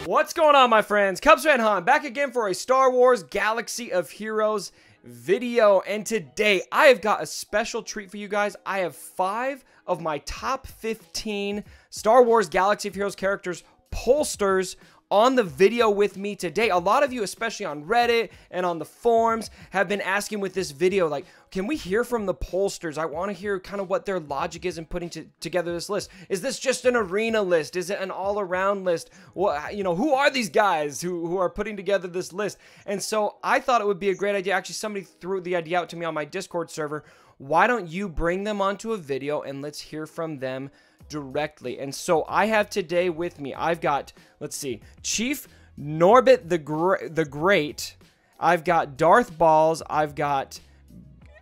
What's going on, my friends? Cubs Fan Han back again for a Star Wars Galaxy of Heroes video, and today I have got a special treat for you guys. I have 5 of my top 15 Star Wars Galaxy of Heroes characters pollsters on the video with me today. A lot of you, especially on Reddit and on the forums, have been asking with this video, like, can we hear from the pollsters? I want to hear kind of what their logic is in putting together this list. Is this just an arena list? Is it an all-around list? Well, you know, who are these guys who are putting together this list? And so I thought it would be a great idea. Actually, somebody threw the idea out to me on my Discord server. Why don't you bring them onto a video and let's hear from them directly? And so I have today with me, I've got, let's see, Chief Norbit the Great. I've got Darth Balls. I've got,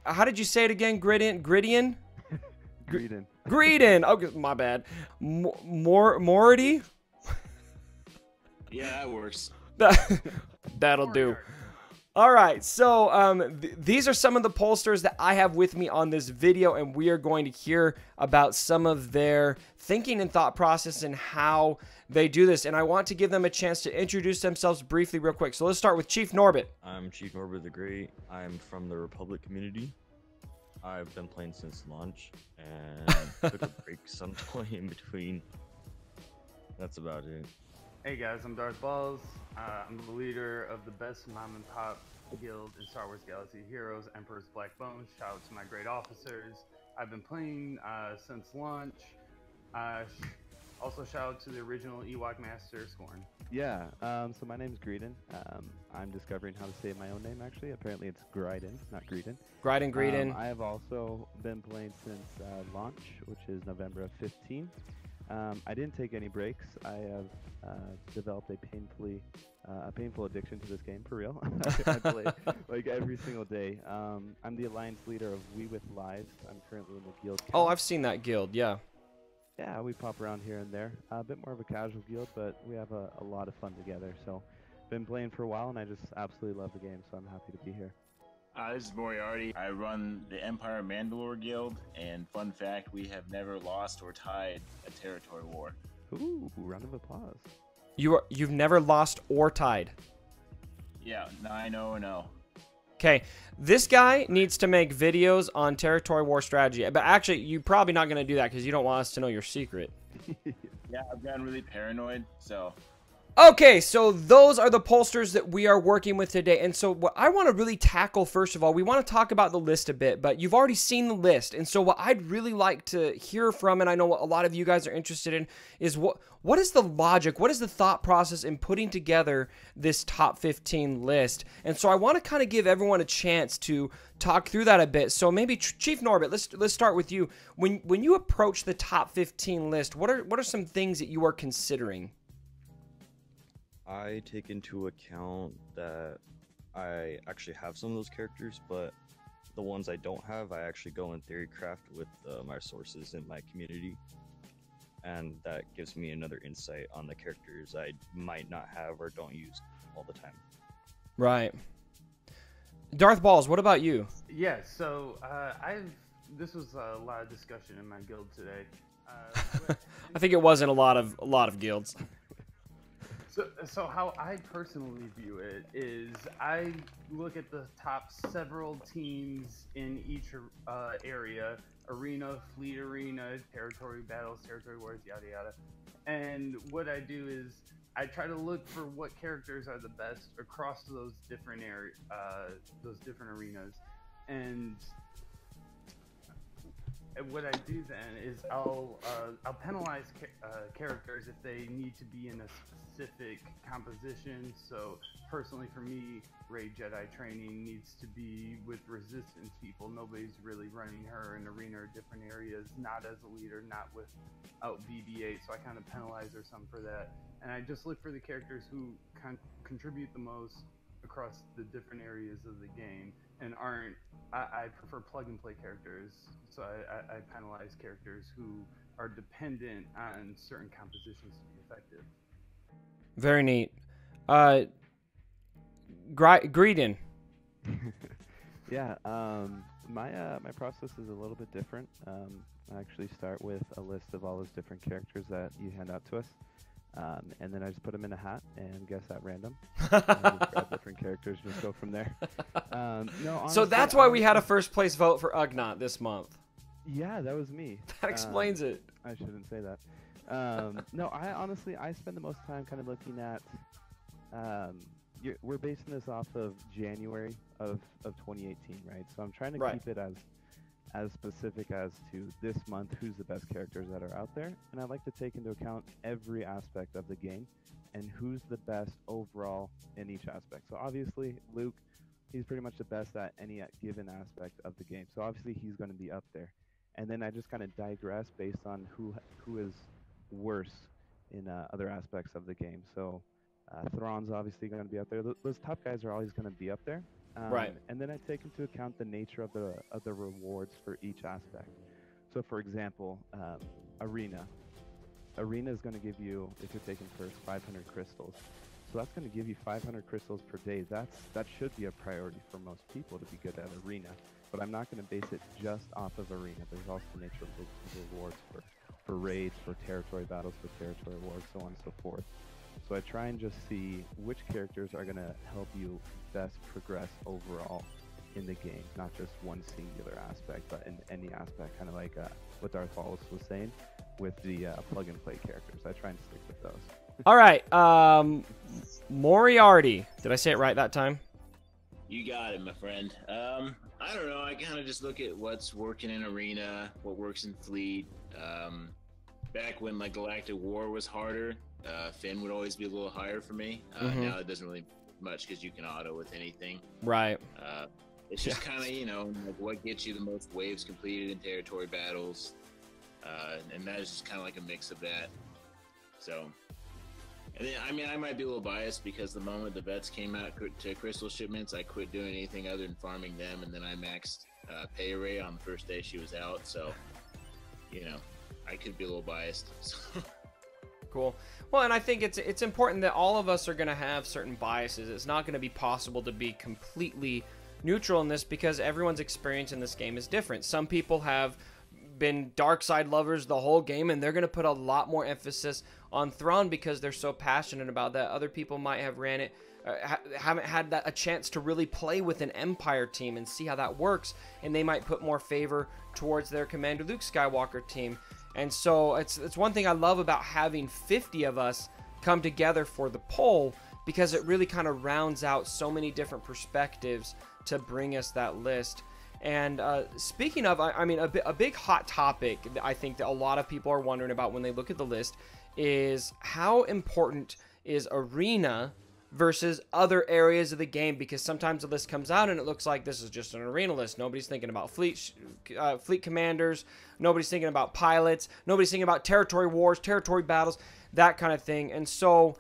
how did you say it again? Gridian? Greedin. Greedin. Okay, my bad. Morty? Yeah, that works. That'll do. All right, so these are some of the pollsters that I have with me on this video, and we are going to hear about some of their thinking and thought process and how they do this. And I want to give them a chance to introduce themselves briefly real quick. So let's start with Chief Norbit. I'm Chief Norbit the Great. I'm from the Republic community. I've been playing since launch and took a break some point in between. That's about it. Hey guys, I'm Darth Balls. I'm the leader of the best mom and pop guild in Star Wars Galaxy of Heroes, Emperor's Black Bones. Shout out to my great officers. I've been playing since launch. Also shout out to the original Ewok Master, Scorn. Yeah, so my name's Greedin. I'm discovering how to say my own name, actually. Apparently it's Griden, not Greedin. Greedin. I have also been playing since launch, which is November of 15. I didn't take any breaks. I have developed a painful addiction to this game, for real. I play like every single day. I'm the alliance leader of We With Lives. I'm currently in the guild. Oh, I've seen that guild, yeah. Yeah, we pop around here and there. A bit more of a casual guild, but we have a lot of fun together. So, been playing for a while, and I just absolutely love the game, so I'm happy to be here. This is Moriarty. I run the Empire Mandalore Guild, and fun fact, we have never lost or tied a territory war. Ooh, round of applause. You've never lost or tied. Yeah, 9-0-0. Okay, this guy needs to make videos on territory war strategy. But actually, you're probably not going to do that because you don't want us to know your secret. Yeah, I've gotten really paranoid, so... Okay, so those are the pollsters that we are working with today. And so what I want to really tackle, first of all, we want to talk about the list a bit, but you've already seen the list. And so what I'd really like to hear from, and I know what a lot of you guys are interested in, is what is the logic, what is the thought process in putting together this top 15 list? And so I want to kind of give everyone a chance to talk through that a bit. So maybe Chief Norbit, let's start with you. When you approach the top 15 list, what are some things that you are considering? I take into account that I actually have some of those characters, but the ones I don't have, I actually go in theory craft with my sources in my community, and that gives me another insight on the characters I might not have or don't use all the time. Right. Darth Balls, what about you? Yeah, so this was a lot of discussion in my guild today. I think it was in a lot of guilds. So how I personally view it is I look at the top several teams in each area, arena, fleet arena, territory battles, territory wars, yada yada. And what I do is I try to look for what characters are the best across those different arenas. And what I do then is I'll penalize characters if they need to be in a specific composition. So personally for me, Rey Jedi training needs to be with resistance people. Nobody's really running her in arena or different areas, not as a leader, not without BB-8. So I kind of penalize her some for that. And I just look for the characters who contribute the most across the different areas of the game and aren't, I prefer plug and play characters. So I penalize characters who are dependent on certain compositions to be effective. Very neat. Greedin. Yeah, my process is a little bit different. I actually start with a list of all those different characters that you hand out to us, and then I just put them in a hat and guess at random. And just grab different characters, and just go from there. No, honestly, So that's why we had a first place vote for Ugnaught this month. Yeah, that was me. That explains it. I shouldn't say that. No, I honestly spend the most time kind of looking at. We're basing this off of January of 2018, right? So I'm trying to keep it as specific as to this month, who's the best characters that are out there, and I like to take into account every aspect of the game and who's the best overall in each aspect. So obviously Luke, he's pretty much the best at any given aspect of the game. So obviously he's going to be up there. And then I just kind of digress based on who is worse in other aspects of the game. So Thrawn's obviously going to be up there. Those top guys are always going to be up there. Right. And then I take into account the nature of the rewards for each aspect. So for example, Arena. Arena is going to give you, if you're taking first, 500 crystals. So that's going to give you 500 crystals per day. That should be a priority for most people to be good at Arena. But I'm not going to base it just off of Arena. There's also the nature of the rewards for raids, for territory battles, for territory wars, so on and so forth. So I try and just see which characters are going to help you best progress overall in the game, not just one singular aspect, but in any aspect, kind of like what Darth Wallace was saying with the plug-and-play characters. I try and stick with those. All right, Moriarty. Did I say it right that time? You got it, my friend. I don't know. I kind of just look at what's working in Arena, what works in Fleet. Back when like Galactic War was harder, Finn would always be a little higher for me. Now it doesn't really much because you can auto with anything. Right. It's just kind of, you know, like what gets you the most waves completed in territory battles. And that is just kind of like a mix of that. So, and then, I mean, I might be a little biased because the moment the vets came out to crystal shipments, I quit doing anything other than farming them, and then I maxed pay array on the first day she was out. So, you know, I could be a little biased. So. Cool. Well, and I think it's important that all of us are going to have certain biases. It's not going to be possible to be completely neutral in this because everyone's experience in this game is different. Some people have been dark side lovers the whole game, and they're going to put a lot more emphasis on Thrawn because they're so passionate about that. Other people might have ran it, haven't had a chance to really play with an Empire team and see how that works, and they might put more favor towards their Commander Luke Skywalker team. And so it's one thing I love about having 50 of us come together for the poll, because it really kind of rounds out so many different perspectives to bring us that list. And speaking of, I mean, a big hot topic that I think that a lot of people are wondering about when they look at the list is how important is Arena versus other areas of the game, because sometimes the list comes out and it looks like this is just an Arena list. Nobody's thinking about fleet commanders, nobody's thinking about pilots, nobody's thinking about territory wars, territory battles, that kind of thing. And so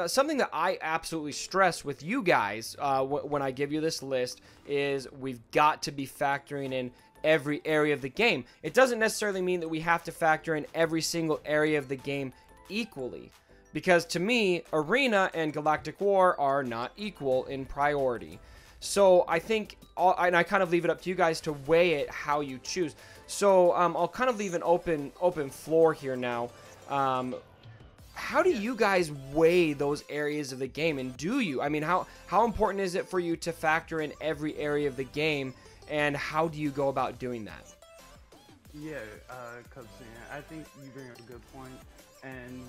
something that I absolutely stress with you guys when I give you this list is we've got to be factoring in every area of the game. It doesn't necessarily mean that we have to factor in every single area of the game equally, because to me, Arena and Galactic War are not equal in priority. So I think, and I kind of leave it up to you guys to weigh it how you choose. So I'll kind of leave an open floor here now. How do you guys weigh those areas of the game, and do you? I mean, how important is it for you to factor in every area of the game, and how do you go about doing that? Yeah, I think you bring up a good point, and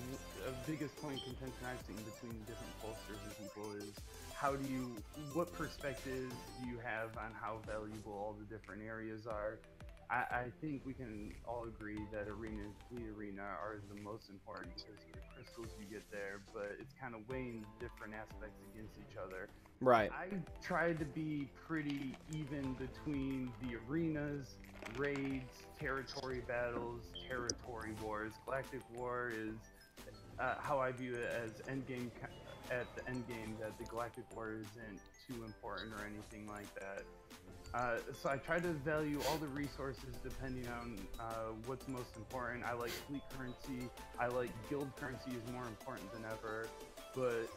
the biggest point of contention I've seen between different pollsters and people is what perspective do you have on how valuable all the different areas are? I think we can all agree that Arena and Fleet Arena are the most important because of the crystals you get there, but it's kind of weighing different aspects against each other. Right. I tried to be pretty even between the arenas, raids, territory battles, territory wars. Galactic War is how I view it as endgame. At the end game, that the Galactic War isn't too important or anything like that. So I try to value all the resources depending on what's most important. I like fleet currency. I like guild currency is more important than ever. but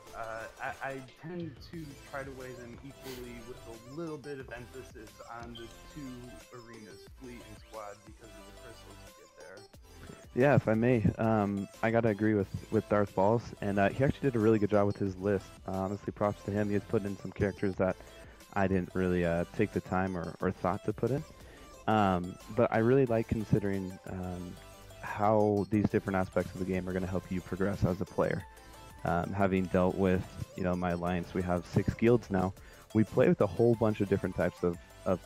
I tend to try to weigh them equally with a little bit of emphasis on the two arenas, Fleet and Squad, because of the crystals you get there. Yeah, if I may, I gotta agree with Darth Balls, and he actually did a really good job with his list. Honestly, props to him. He has put in some characters that I didn't really take the time or thought to put in. But I really like considering how these different aspects of the game are going to help you progress as a player. Having dealt with, my alliance, we have 6 guilds now. We play with a whole bunch of different types of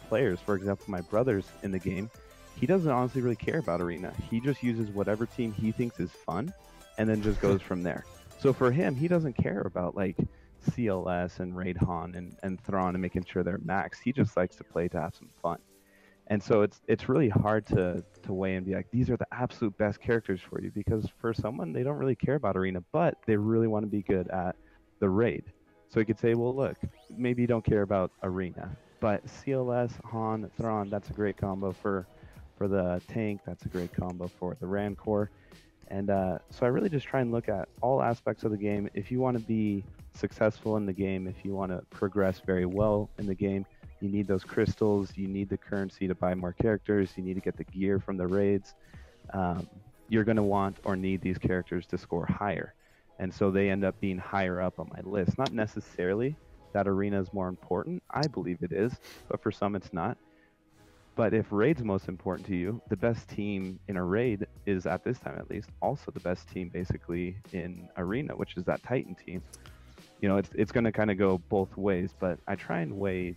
players. For example, my brother's in the game. He doesn't honestly really care about Arena. He just uses whatever team he thinks is fun and then just goes from there. So for him, he doesn't care about like CLS and Raid Han and Thrawn and making sure they're max. He just likes to play to have some fun. And so it's really hard to weigh and be like, these are the absolute best characters for you, because for someone, they don't really care about Arena, but they really want to be good at the Raid. So you could say, well, look, maybe you don't care about Arena, but CLS, Han, Thrawn, that's a great combo for the tank. That's a great combo for the Rancor. And so I really just try and look at all aspects of the game. If you want to be successful in the game, if you want to progress very well in the game, you need those crystals, you need the currency to buy more characters, you need to get the gear from the raids. You're going to want or need these characters to score higher. And so they end up being higher up on my list. Not necessarily that Arena is more important. I believe it is, but for some it's not. But if raid's most important to you, the best team in a raid is, at this time at least, also the best team basically in Arena, which is that Titan team. It's going to kind of go both ways, but I try and weigh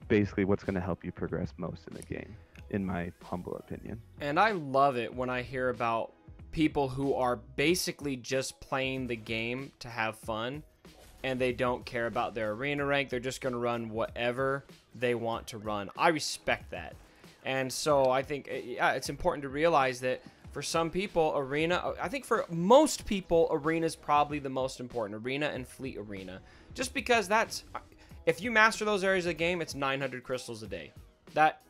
basically what's going to help you progress most in the game, in my humble opinion. And I love it when I hear about people who are basically just playing the game to have fun, and they don't care about their arena rank. They're just going to run whatever they want to run. I respect that. And so I think it's important to realize that for some people, Arena, I think for most people, Arena is probably the most important. Arena and Fleet Arena. Just because if you master those areas of the game, it's 900 crystals a day. That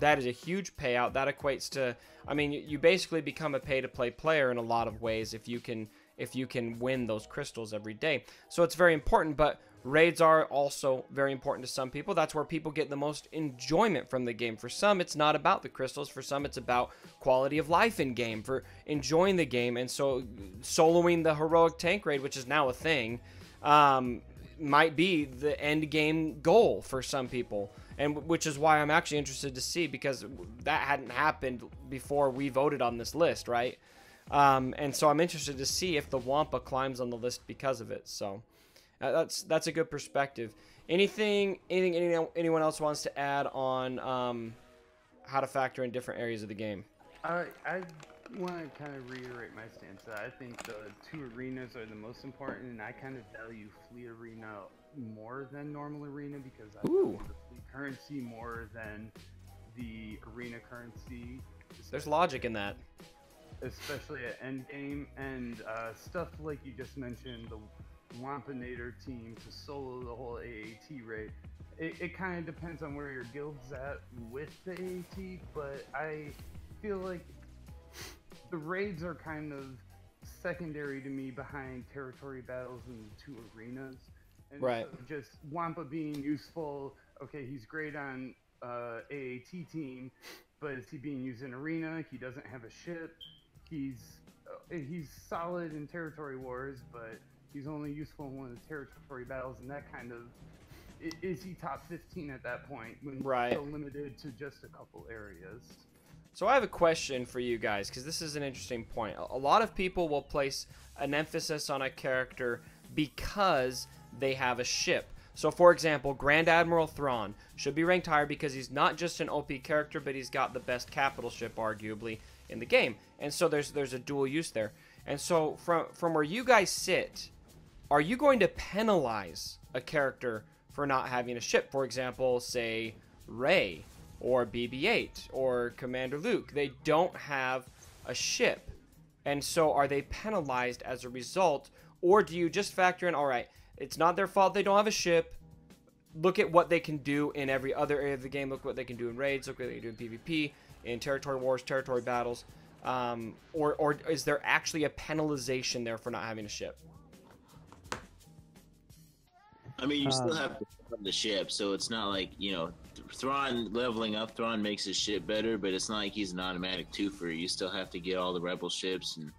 is a huge payout. That equates to, you basically become a pay-to-play player in a lot of ways if you can win those crystals every day. So it's very important, but raids are also very important to some people. That's where people get the most enjoyment from the game. For some, it's not about the crystals. For some, it's about quality of life in game, for enjoying the game. And so soloing the heroic tank raid, which is now a thing, might be the end game goal for some people, and which is why I'm actually interested to see, because that hadn't happened before we voted on this list, right? And so I'm interested to see if the Wampa climbs on the list because of it. So that's a good perspective. Anything anyone else wants to add on how to factor in different areas of the game? I want to kind of reiterate my stance that I think the 2 arenas are the most important, and I kind of value Fleet Arena more than normal Arena, because I value the Fleet currency more than the Arena currency. There's logic in that. Especially at endgame, and stuff like you just mentioned, the Wampinator team to solo the whole AAT raid. It kind of depends on where your guild's at with the AAT, but I feel like the raids are kind of secondary to me behind territory battles in the 2 arenas. And right. So just Wampa being useful, okay, he's great on AAT team, but is he being used in Arena? He doesn't have a ship. He's solid in territory wars, but he's only useful in one of the territory battles, and that kind of, is he top 15 at that point when right. he's so limited to just a couple areas? So I have a question for you guys, because this is an interesting point. A lot of people will place an emphasis on a character because they have a ship. So for example, Grand Admiral Thrawn should be ranked higher because he's not just an OP character, but he's got the best capital ship, arguably, in the game. And so there's a dual use there. And so from where you guys sit, are you going to penalize a character for not having a ship? For example, say Rey or BB-8 or Commander Luke. They don't have a ship. And so are they penalized as a result? Or do you just factor in, all right, it's not their fault they don't have a ship. Look at what they can do in every other area of the game. Look what they can do in raids. Look what they can do in PvP, in territory wars, territory battles. Or is there actually a penalization there for not having a ship? I mean, you still have to have the ship, so it's not like, you know, Thrawn leveling up. Thrawn makes his ship better, but it's not like he's an automatic twofer. You still have to get all the rebel ships, and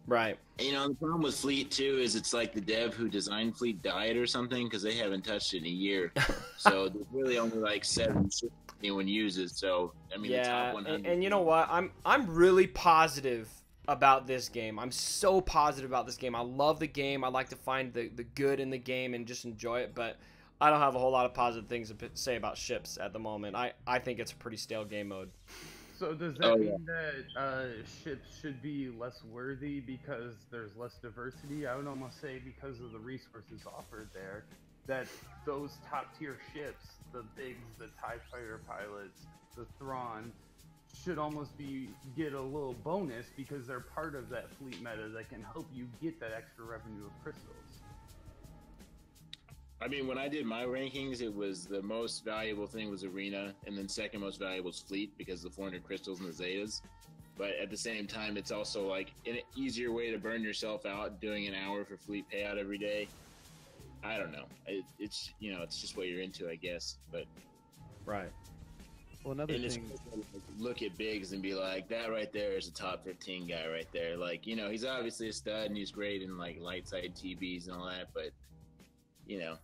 Right. you know, the problem with Fleet too is it's like the dev who designed Fleet died or something because they haven't touched it in a year. So there's really only like 7 ships anyone uses. So I mean, the Yeah, top 100. and you know what? I'm really positive about this game. I'm so positive about this game. I love the game. I like to find the good in the game and just enjoy it, but I don't have a whole lot of positive things to say about ships at the moment. I think it's a pretty stale game mode. So does that mean that ships should be less worthy because there's less diversity? I would almost say because of the resources offered there, that those top tier ships, the Bigs, the TIE Fighter pilots, the Thrawn, should almost get a little bonus because they're part of that fleet meta that can help you get that extra revenue of crystals. I mean, when I did my rankings, it was the most valuable thing was Arena, and then second most valuable was Fleet because of the 400 crystals and the Zetas. But at the same time, it's also like an easier way to burn yourself out doing an hour for Fleet payout every day. I don't know. It's, you know, it's just what you're into, I guess. But Right. Well, another and thing. look at Biggs and be like, that right there is a top 15 guy right there. Like, you know, he's obviously a stud and he's great in like light side TBs and all that, but you know,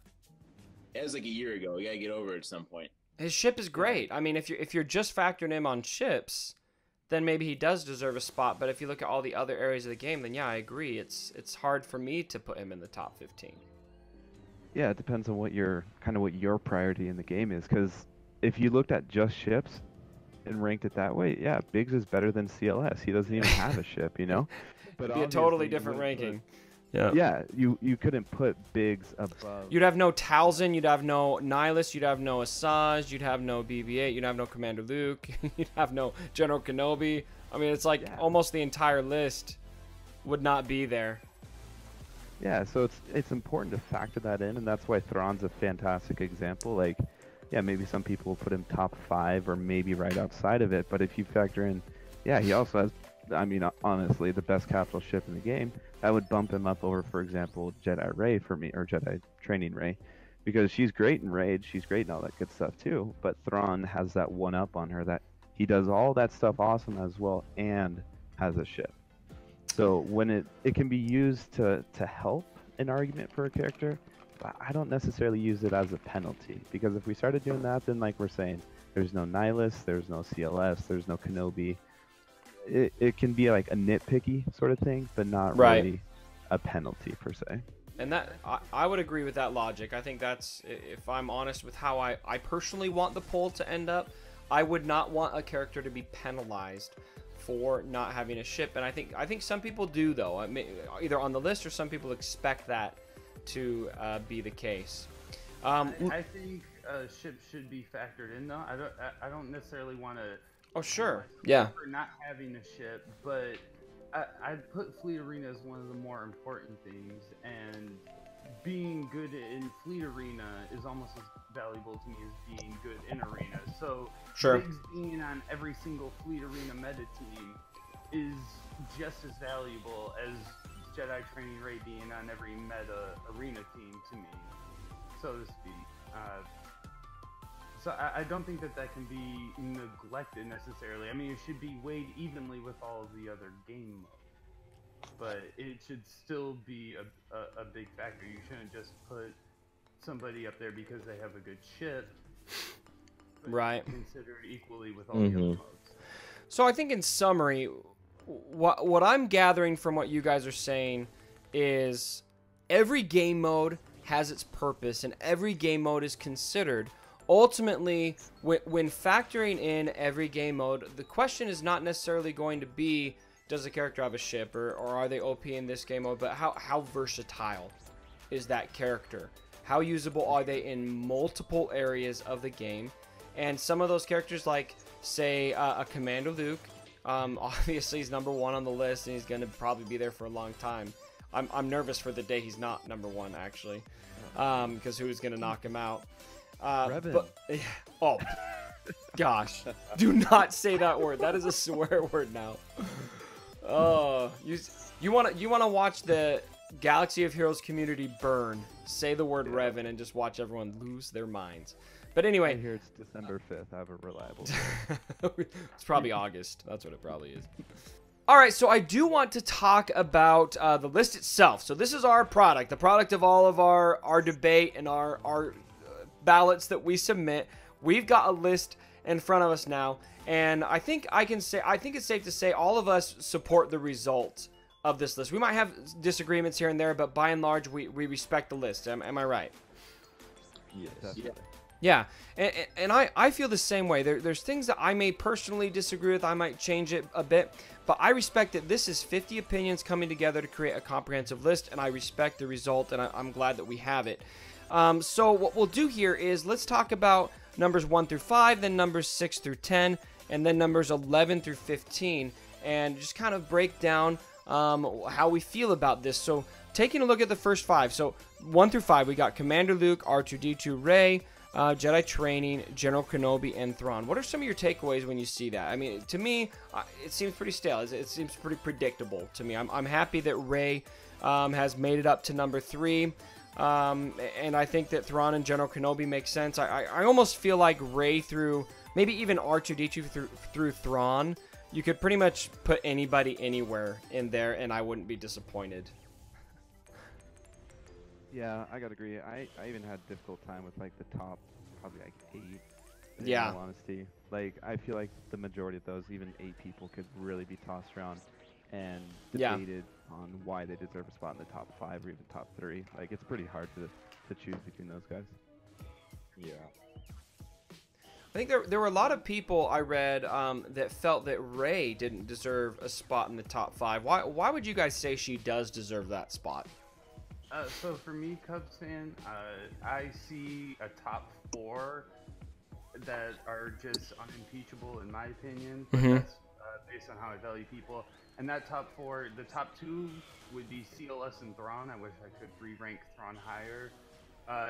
it was like a year ago. You gotta get over it at some point. His ship is great. I mean, if you're just factoring him on ships, then maybe he does deserve a spot. But if you look at all the other areas of the game, then yeah, I agree. It's hard for me to put him in the top 15. Yeah, it depends on what your priority in the game is. Because if you looked at just ships and ranked it that way, yeah, Biggs is better than CLS. He doesn't even have a ship, you know. But it'd be a totally different ranking. Yeah, you couldn't put Biggs above. You'd have no Talzin, you'd have no Nihilus, you'd have no Asajj, you'd have no BB-8, you'd have no Commander Luke, you'd have no General Kenobi. I mean, it's like almost the entire list would not be there. Yeah, so it's important to factor that in, and that's why Thrawn's a fantastic example. Like, yeah, maybe some people will put him top 5 or maybe right outside of it, but if you factor in, yeah, he also has, I mean, honestly, the best capital ship in the game. That would bump him up over, for example, Jedi Rey for me, or Jedi Training Rey, because she's great in Raid, she's great in all that good stuff too, but Thrawn has that one up on her that he does all that stuff awesome as well and has a ship. So when it can be used to help an argument for a character, but I don't necessarily use it as a penalty, because if we started doing that, then like we're saying, there's no Nihilus, there's no CLS, there's no Kenobi. It can be like a nitpicky sort of thing, but not really a penalty per se. And that I would agree with that logic. I think that's, if I'm honest with how I personally want the poll to end up, I would not want a character to be penalized for not having a ship. And I think some people do, though, either on the list or some people expect that to be the case. I think ships should be factored in, though. I don't necessarily want to. Oh, sure. Yeah. For not having a ship, but I'd put Fleet Arena as one of the more important things, and being good in Fleet Arena is almost as valuable to me as being good in Arena. So Biggs being on every single Fleet Arena meta team is just as valuable as Jedi Training Rey being on every meta Arena team to me, so to speak. So I don't think that can be neglected necessarily. I mean, it should be weighed evenly with all of the other game modes, but it should still be a big factor. You shouldn't just put somebody up there because they have a good ship, but considered equally with all the other modes. So I think in summary, what I'm gathering from what you guys are saying is every game mode has its purpose and every game mode is considered. Ultimately, when factoring in every game mode, the question is not necessarily going to be, does a character have a ship, or are they OP in this game mode, but how versatile is that character? How usable are they in multiple areas of the game? And some of those characters, like, say, a Commander Luke, obviously he's number 1 on the list, and he's going to probably be there for a long time. I'm nervous for the day he's not number 1, actually, because who's going to knock him out? But, oh gosh, do not say that word. That is a swear word now. Oh, you want to watch the Galaxy of Heroes community burn. Say the word Revan and just watch everyone lose their minds. But I anyway, hear it's December 5th. I have a reliable. it's probably August. That's what it probably is. All right, so I do want to talk about the list itself. So this is our product, the product of all of our debate and our ballots that we submit. We've got a list in front of us now, and I think it's safe to say all of us support the result of this list. We might have disagreements here and there, but by and large, we respect the list. Am I right? Yes. Yeah, and I feel the same way. There's things that I may personally disagree with. I might change it a bit, but I respect that this is 50 opinions coming together to create a comprehensive list, and I respect the result, and I'm glad that we have it. So what we'll do here is let's talk about numbers 1 through 5, then numbers 6 through 10, and then numbers 11 through 15, and just kind of break down how we feel about this. So taking a look at the first 5, so 1 through 5, we got Commander Luke, R2-D2, Rey, Jedi Training, General Kenobi, and Thrawn. What are some of your takeaways when you see that? I mean, to me, it seems pretty stale. It seems pretty predictable to me. I'm happy that Rey has made it up to number 3. And I think that Thrawn and General Kenobi make sense. I almost feel like Rey through, maybe even R2-D2 through Thrawn, you could pretty much put anybody anywhere in there, and I wouldn't be disappointed. Yeah, I gotta agree. I even had a difficult time with like the top, probably like 8. Yeah. In all honesty, like I feel like the majority of those, even 8 people, could really be tossed around and debated on why they deserve a spot in the top 5 or even top 3. Like it's pretty hard to choose between those guys. Yeah. I think there were a lot of people I read that felt that Rey didn't deserve a spot in the top 5. Why would you guys say she does deserve that spot? So for me, Cubs fan, I see a top 4 that are just unimpeachable in my opinion. But that's based on how I value people. And that top 4, the top 2 would be CLS and Thrawn. I wish I could re-rank Thrawn higher.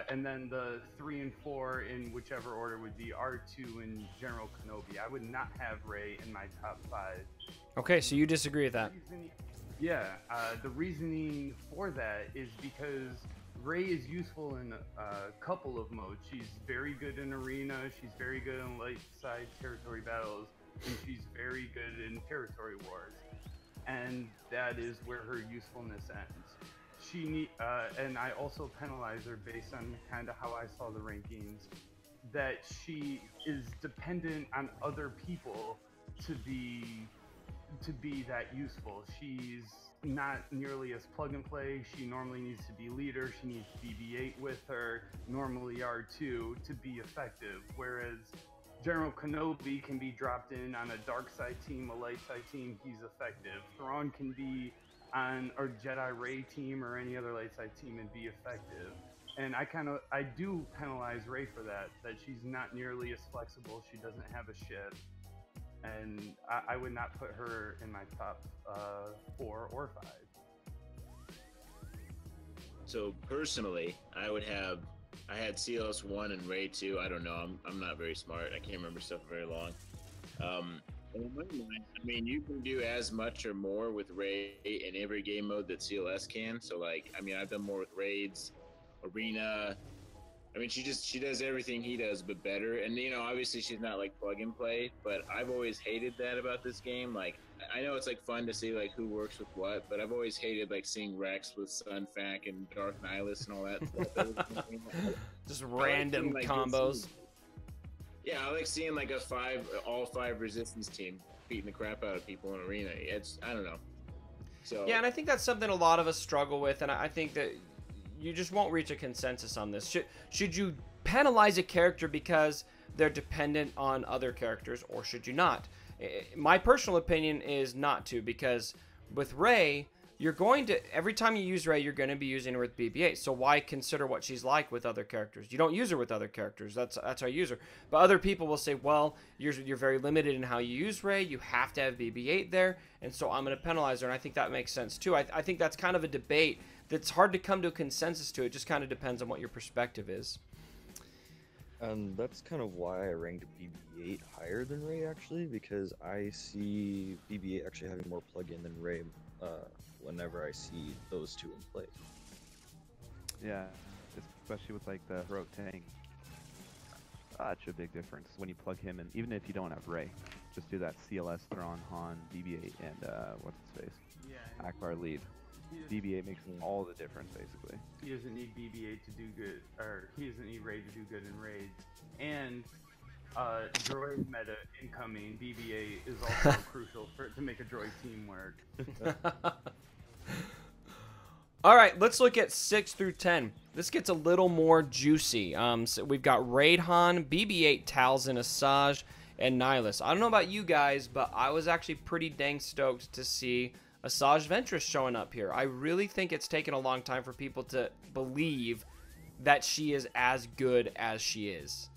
And then the 3 and 4 in whichever order would be R2 and General Kenobi. I would not have Rey in my top 5. Okay, so you disagree with that. Yeah, the reasoning for that is because Rey is useful in a couple of modes. She's very good in arena, she's very good in light side territory battles, and she's very good in territory wars. And that is where her usefulness ends. And I also penalize her based on kind of how I saw the rankings, that she is dependent on other people to be that useful. She's not nearly as plug and play. She normally needs to be leader. She needs BB-8 with her, normally R2 to be effective. Whereas General Kenobi can be dropped in on a dark side team, a light side team, he's effective. Thrawn can be on a Jedi Rey team or any other light side team and be effective. And I do penalize Rey for that she's not nearly as flexible. She doesn't have a ship. And I would not put her in my top 4 or 5. So personally, I had CLS 1 and Rey 2. I don't know. I'm not very smart. I can't remember stuff very long. In my mind, I mean, you can do as much or more with Rey in every game mode that CLS can. So like, I mean, I've done more with raids, arena. I mean, she does everything he does, but better. And, you know, obviously she's not, like, plug and play, but I've always hated that about this game. Like, I know it's, like, fun to see, like, who works with what, but I've always hated, like, seeing Rex with Sunfac and Darth Nihilus and all that stuff. Just random like, combos. Yeah, I like seeing, like, all 5 resistance team beating the crap out of people in arena. I don't know. So Yeah, and I think that's something a lot of us struggle with, and I think that you just won't reach a consensus on this. Should you penalize a character because they're dependent on other characters, or should you not? My personal opinion is not to, because with Rey, you're going to, every time you use Rey, you're going to be using her with BB-8. So why consider what she's like with other characters? You don't use her with other characters. That's how you use her. But other people will say, well, you're very limited in how you use Rey. You have to have BB-8 there, and so I'm going to penalize her. And I think that makes sense too. I think that's kind of a debate that's hard to come to a consensus to. It just kind of depends on what your perspective is. And that's kind of why I ranked BB-8 higher than Rey, actually, because I see BB-8 actually having more plug-in than Rey whenever I see those two in play. Yeah, especially with like the heroic tank. Such a big difference when you plug him in, even if you don't have Ray. Just do that CLS Thrawn, Han, BB-8, and what's his face? Yeah. Akbar lead. BB-8 makes all the difference, basically. He doesn't need BB-8 to do good, or he doesn't need Ray to do good in raids. And droid meta incoming, BB-8 is also crucial to make a droid team work. All right, let's look at 6 through 10. This gets a little more juicy. So we've got Raid Han, BB-8, Talzin, Asajj, and Nihilus. I don't know about you guys, but I was actually pretty dang stoked to see Asajj Ventress showing up here. I really think it's taken a long time for people to believe that she is as good as she is.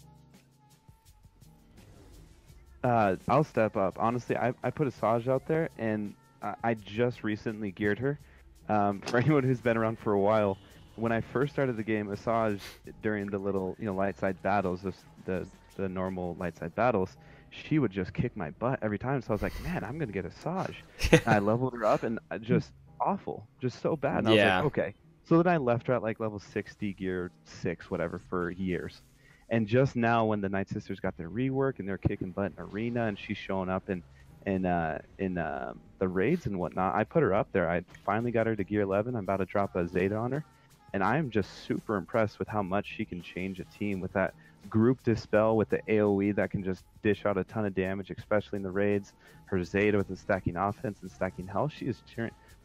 I'll step up. Honestly, I put Asajj out there, and I just recently geared her. For anyone who's been around for a while, when I first started the game, Asajj, during the little, light side battles, the normal light side battles, she would just kick my butt every time. So I was like, man, I'm gonna get Asajj. And I leveled her up, and just awful, just so bad. And I was like, okay. So then I left her at like level 60, gear 6, whatever, for years. And just now, when the Night Sisters got their rework and they're kicking butt in arena, and she's showing up in the raids and whatnot, I put her up there. I finally got her to gear 11. I'm about to drop a Zeta on her, and I am just super impressed with how much she can change a team with that group dispel, with the AoE that can just dish out a ton of damage, especially in the raids. Her Zeta with the stacking offense and stacking health. She is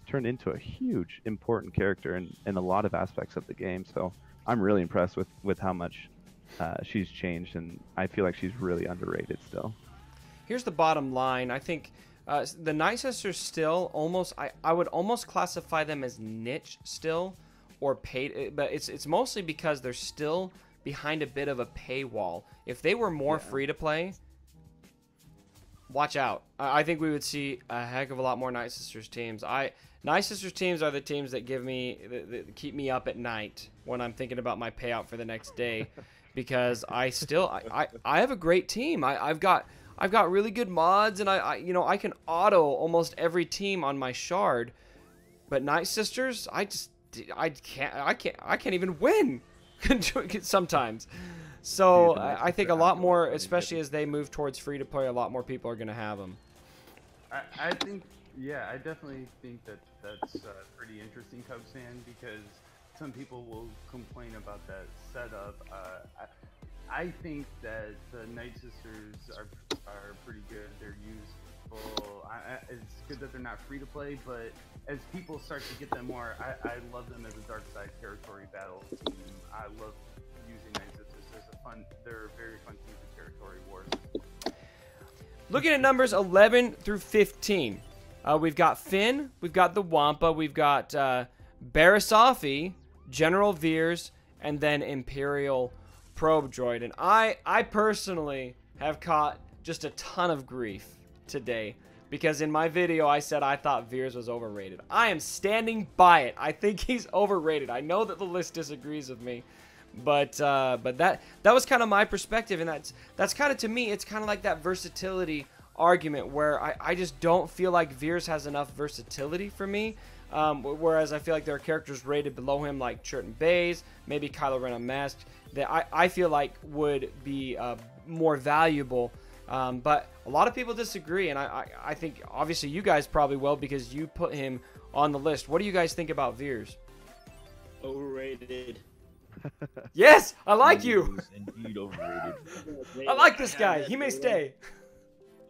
turned into a huge important character in a lot of aspects of the game. So I'm really impressed with how much she's changed, and I feel like she's really underrated still. Here's the bottom line. I think the Night Sisters still almost, I would almost classify them as niche still, or paid, but it's mostly because they're still behind a bit of a paywall. If they were more free to play, watch out. I think we would see a heck of a lot more Night Sisters teams. Night Sisters teams are the teams that give me, that keep me up at night when I'm thinking about my payout for the next day, because I have a great team. I've got really good mods, and I can auto almost every team on my shard. But Night Sisters, I can't even win sometimes. So I think a lot more, especially as they move towards free to play, a lot more people are going to have them. I think, yeah, I definitely think that's pretty interesting, Cubs fan, because some people will complain about that setup. I think that the Night Sisters are pretty good. They're useful. It's good that they're not free to play, but as people start to get them more, I love them as a dark side territory battle team. I love using Night Sisters. They're a very fun team for territory wars. Looking at numbers 11 through 15, we've got Finn, we've got the Wampa, we've got Barasafi, General Veers, and then Imperial Probe Droid. And I personally have caught just a ton of grief today, because in my video I said I thought Veers was overrated. I am standing by it. I think he's overrated. I know that the list disagrees with me, but that was kind of my perspective, and that's kind of, to me, it's kind of like that versatility argument where I just don't feel like Veers has enough versatility for me. Whereas I feel like there are characters rated below him, like Chirton Bays, maybe Kylo Ren Unmasked, that I feel like would be more valuable. But a lot of people disagree, and I think obviously you guys probably will, because you put him on the list. What do you guys think about Veers? Overrated. Yes, I like you. Indeed overrated. I like this guy. He may stay.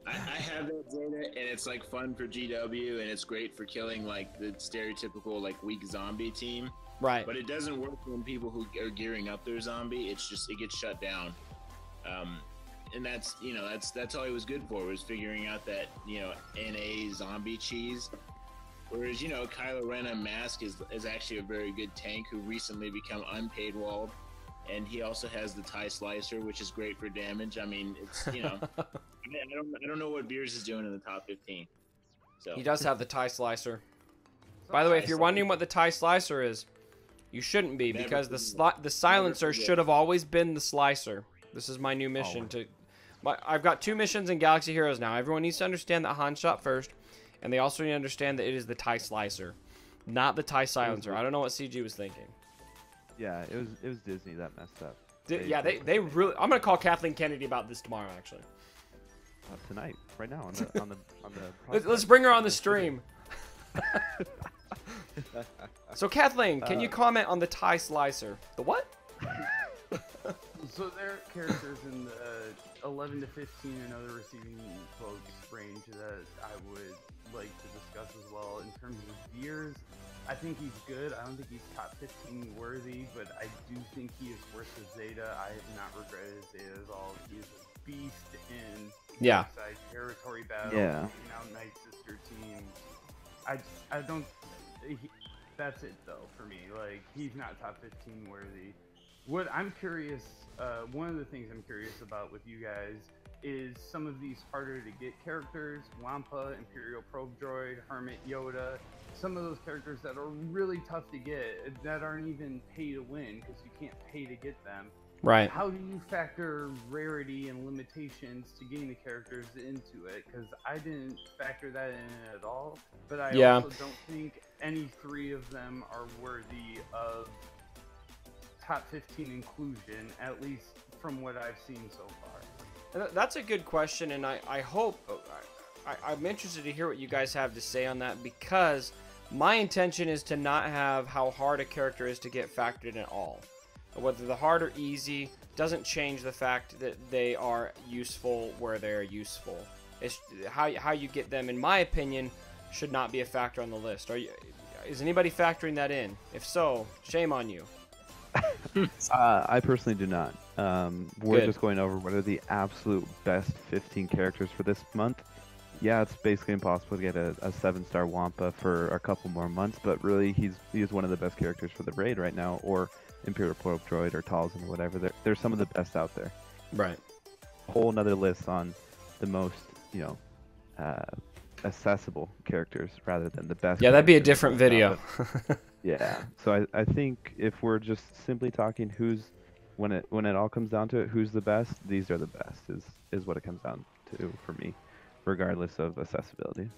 I have that Zeta, and it's like fun for GW, and it's great for killing like the stereotypical like weak zombie team. Right. But it doesn't work when people who are gearing up their zombie. It's just, it gets shut down. And that's all he was good for, was figuring out that, NA zombie cheese. Whereas, Kylo Ren Unmasked is actually a very good tank who recently become unpaid walled. And he also has the TIE Slicer, which is great for damage. I mean, it's, I don't know what Veers is doing in the top 15. So He does have the TIE Slicer. By the way, if you're wondering what the TIE Slicer is, you shouldn't be, because the silencer should have always been the slicer. This is my new mission. I've got 2 missions in Galaxy Heroes now. Everyone needs to understand that Han shot first, And they also need to understand that it is the TIE Slicer, not the TIE Silencer. I don't know what CG was thinking. Yeah, it was Disney that messed up. They really. I'm gonna call Kathleen Kennedy about this tomorrow, actually. Tonight, right now, on the Let's bring her on the stream. So Kathleen, can you comment on the TIE Slicer? The what? So there are characters in the 11 to 15 and other receiving votes range that I would like to discuss as well. In terms of years, I think he's good. I don't think he's top 15 worthy, but I do think he is worth the Zeta. I have not regretted his Zeta at all. He is a beast in side territory battles, taking out Night Sister teams. I don't. That's it though for me. Like, he's not top 15 worthy. What I'm curious, one of the things I'm curious about with you guys is some of these harder to get characters, Wampa, Imperial Probe Droid, Hermit Yoda, some of those characters that are really tough to get, that aren't even pay to win because you can't pay to get them. Right. How do you factor rarity and limitations to getting the characters into it? Because I didn't factor that in at all, but I also don't think any three of them are worthy of top 15 inclusion, at least from what I've seen so far. That's a good question, and I hope I'm interested to hear what you guys have to say on that, because my intention is to not have how hard a character is to get factored in at all. Whether the hard or easy doesn't change the fact that they are useful where they're useful. It's how you get them, in my opinion, should not be a factor on the list. Is anybody factoring that in? If so, shame on you. I personally do not. We're just going over what are the absolute best 15 characters for this month. Yeah, it's basically impossible to get a 7-star Wampa for a couple more months, but really he is one of the best characters for the raid right now, or Imperial Probe Droid or Talzin or whatever. They're some of the best out there. Right. Whole another list on the most, accessible characters rather than the best. Yeah, that'd be a different video. Yeah. So I think if we're just simply talking when it all comes down to it, who's the best, these are the best is what it comes down to for me, regardless of accessibility.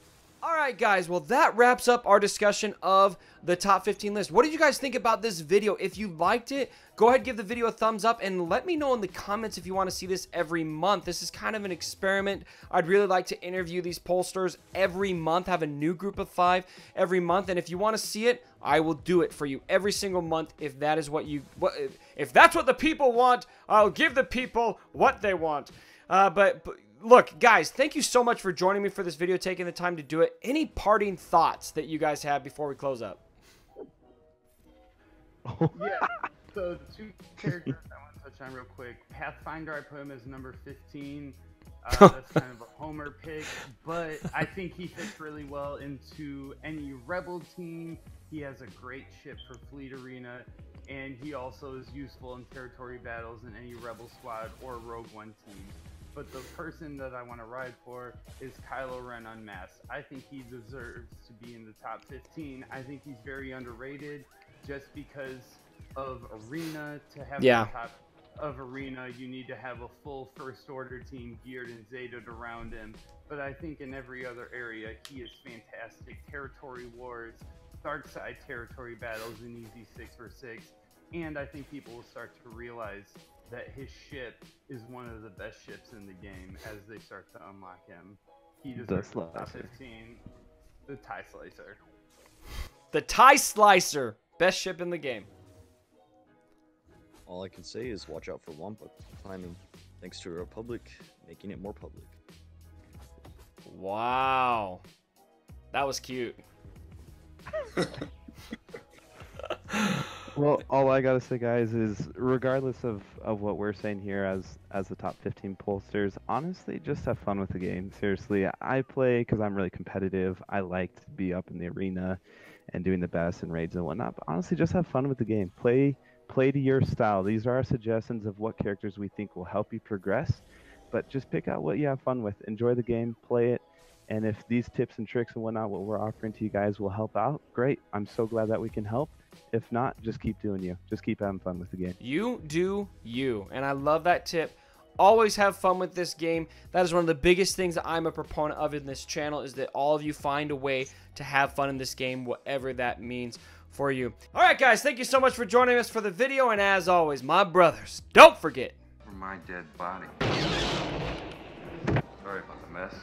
All right, guys. Well, that wraps up our discussion of the top 15 list. What did you guys think about this video? If you liked it, go ahead and give the video a thumbs up and let me know in the comments if you want to see this every month. This is kind of an experiment. I'd really like to interview these pollsters every month, have a new group of 5 every month. And if you want to see it, I will do it for you every single month. If that is if that's what the people want, I'll give the people what they want. But look, guys, thank you so much for joining me for this video, taking the time to do it. Any parting thoughts that you guys have before we close up? Yeah, so 2 characters I want to touch on real quick. Pathfinder, I put him as number 15. That's kind of a homer pick, but I think he fits really well into any Rebel team. He has a great ship for Fleet Arena, and he also is useful in territory battles in any Rebel squad or Rogue One team. But the person that I want to ride for is Kylo Ren Unmasked. I think he deserves to be in the top 15. I think he's very underrated just because of Arena. To have the top of Arena, you need to have a full First Order team geared and Zeta'd around him. But I think in every other area, he is fantastic. Territory wars, dark side territory battles in easy 6v6. And I think people will start to realize that his ship is one of the best ships in the game as they start to unlock him. He deserves the top 15. The TIE Slicer. The TIE Slicer. Best ship in the game. All I can say is watch out for Wampa climbing, thanks to Republic making it more public. Wow. That was cute. Well, all I gotta say, guys, is regardless of what we're saying here as the top 15 pollsters, honestly, just have fun with the game. Seriously, I play because I'm really competitive. I like to be up in the arena and doing the best in raids and whatnot. But honestly, just have fun with the game. Play to your style. These are our suggestions of what characters we think will help you progress. But just pick out what you have fun with. Enjoy the game. Play it. And if these tips and tricks and whatnot, what we're offering to you guys will help out, great. I'm so glad that we can help. If not, just keep doing you. Just keep having fun with the game. You do you. And I love that tip. Always have fun with this game. That is one of the biggest things that I'm a proponent of in this channel, is that all of you find a way to have fun in this game, whatever that means for you. All right, guys, thank you so much for joining us for the video, and as always, my brothers, don't forget. For my dead body. Sorry about the mess.